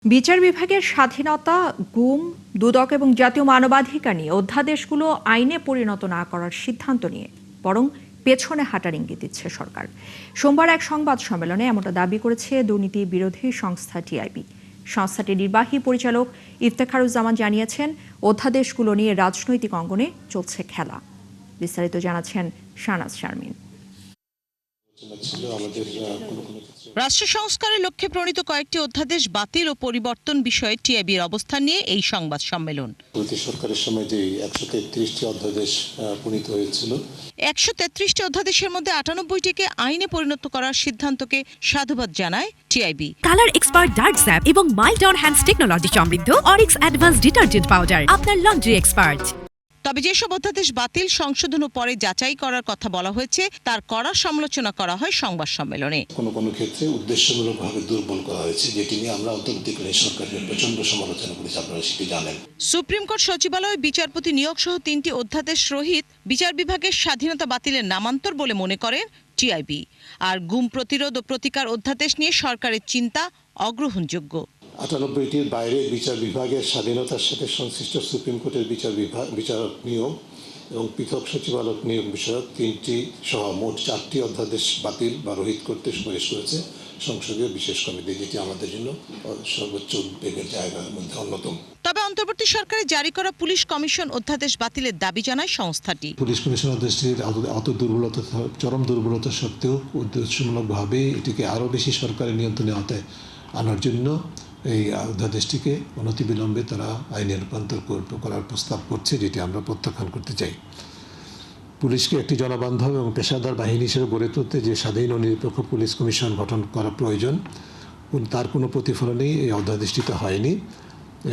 বিচার বিভাগের স্বাধীনতা, গুম, দুদক এবং জাতীয় মানবাধিকার নিয়ে অধ্যাদেশগুলো আইনে পরিণত না করার সিদ্ধান্ত নিয়ে বরং পেছনে হাঁটার ইঙ্গিত দিচ্ছে সরকার। সোমবার এক সংবাদ সম্মেলনে এমনটা দাবি করেছে দুর্নীতি বিরোধী সংস্থা টিআইবি। সংস্থাটির নির্বাহী পরিচালক ইফতেখারুজ্জামান জানিয়েছেন, অধ্যাদেশগুলো নিয়ে রাজনৈতিক অঙ্গনে চলছে খেলা। বিস্তারিত জানাচ্ছেন শাহনাজ শারমিন। রাষ্ট্র সংস্কারের লক্ষ্যে প্রণীত কয়েকটি অধ্যাদেশ বাতিল ও পরিবর্তন বিষয়ে টিআইবির অবস্থান নিয়ে এই সংবাদ সম্মেলন। সরকারের সময় যে 133টি অধ্যাদেশ প্রণীত হয়েছিল, 133টি অধ্যাদেশের মধ্যে 98টিকে আইনে পরিণত করার সিদ্ধান্তকে সাধুবাদ জানায় TIB. Colour expert dark sap এবং মাইল্ড অন হ্যান্ডস টেকনোলজি সমৃদ্ধ অরিক্স অ্যাডভান্স ডিটারজেন্ট পাউডার আপনার লন্ড্রি এক্সপার্ট। তবে যেসব অধ্যাদেশ বাতিল, সংশোধন ও পরে যাচাই করার কথা বলা হয়েছে তার কড়া সমালোচনা করা হয় সংবাদ সম্মেলনে। কোনো ক্ষেত্রে উদ্দেশ্যমূলকভাবে দুর্বল করা হয়েছে, যেটি নিয়ে আমরা অন্তর্বর্তীকালীন সরকারের প্রচন্ড সমালোচনা করেছি, আপনারা সেটি জানেন। সুপ্রিম কোর্ট সচিবালয় বিচারপতি নিয়োগ সহ 3টি অধ্যাদেশ রহিত বিচার বিভাগের স্বাধীনতা বাতিলের নামান্তর বলে মনে করেন টিআইবি। আর গুম প্রতিরোধ ও প্রতিকার অধ্যাদেশ নিয়ে সরকারের চিন্তা অগ্রহণযোগ্য। 98টির বাইরে বিচার বিভাগের স্বাধীনতার সাথে সংশ্লিষ্ট সুপ্রিম কোর্টের বিচারক নিয়োগ এবং পৃথক সচিবালয় নিয়োগ বিষয়ক 3টি সহ মোট 4টি অধ্যাদেশ বাতিল বা রহিত করতে সুপারিশ করেছে সংসদীয় বিশেষ কমিটি, যেটি আমাদের জন্য সর্বোচ্চ উদ্বেগের জায়গার মধ্যে অন্যতম। তবে অন্তর্বর্তী সরকারের জারি করা পুলিশ কমিশন অধ্যাদেশ বাতিলের দাবি জানায় সংস্থাটি। পুলিশ কমিশন অধ্যাদেশটির চরম দুর্বলতা সত্ত্বেও উদ্দেশ্যমূলকভাবে এটিকে আরও বেশি সরকারের নিয়ন্ত্রণে আওতায় আনার জন্য এই অধ্যাদেশটিকে অনতিবিলম্বে তারা আইনে রূপান্তর করার প্রস্তাব করছে, যেটি আমরা প্রত্যাখ্যান করতে চাই। পুলিশকে একটি জনবান্ধব এবং পেশাদার বাহিনী হিসেবে গড়ে তুলতে যে স্বাধীন ও নিরপেক্ষ পুলিশ কমিশন গঠন করা প্রয়োজন, তার কোনো প্রতিফলনই এই অধ্যাদেশটিতে হয়নি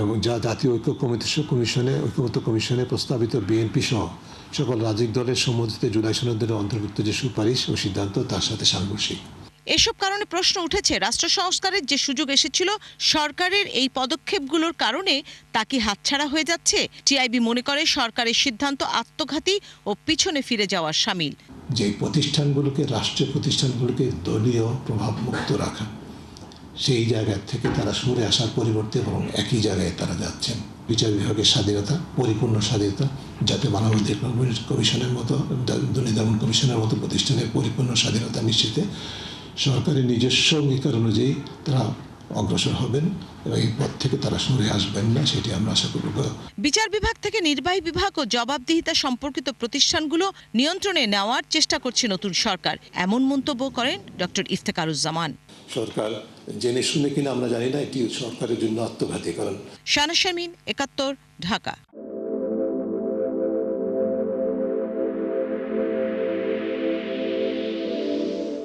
এবং যা জাতীয় ঐক্যমত্য কমিশনে প্রস্তাবিত বিএনপি সহ সকল রাজনৈতিক দলের সম্মতিতে জুলাই সনদের অন্তর্ভুক্ত যে সুপারিশ ও সিদ্ধান্ত তার সাথে সাংঘর্ষিক। এসব কারণে প্রশ্ন উঠেছে, রাষ্ট্র সংস্কারের যে সুযোগ এসেছিল সরকারের এই পদক্ষেপগুলোর কারণে তা কি হাতছাড়া হয়ে যাচ্ছে? টিআইবি মনে করে সরকারের সিদ্ধান্ত আত্মঘাতী ও পিছনে ফিরে যাওয়ার শামিল। যে প্রতিষ্ঠানগুলোকে, রাষ্ট্রীয় প্রতিষ্ঠানগুলোকে দলীয় প্রভাবমুক্ত রাখা, সেই জায়গা থেকে তারা সরে আসার পরিবর্তে এবং একই জায়গায় তারা যাচ্ছেন। বিচার বিভাগের স্বাধীনতা, পরিপূর্ণ স্বাধীনতা, জাতীয় মানবাধিকার কমিশনের মতো, দুর্নীতি দমন কমিশনের মতো প্রতিষ্ঠানের পরিপূর্ণ স্বাধীনতা নিশ্চিতে সরকারের নিজস্ব অঙ্গীকার অনুযায়ী তারা অগ্রসর হবেন এবং এই পথ থেকে তারা সরে আসবেন না, সেটি আমরা আশা করব। বিচার বিভাগ থেকে নির্বাহী বিভাগ ও জবাবদিহিতা সম্পর্কিত প্রতিষ্ঠানগুলো নিয়ন্ত্রণে নেওয়ার চেষ্টা করছে নতুন সরকার, এমন মন্তব্য করেন ডক্টর ইফতেখারুজ্জামান। সরকার জেনে শুনে কিনা আমরা জানি না, এটি সরকারের জন্য আত্মঘাতী। কারণ শাহনাজ শারমিন, 71, ঢাকা।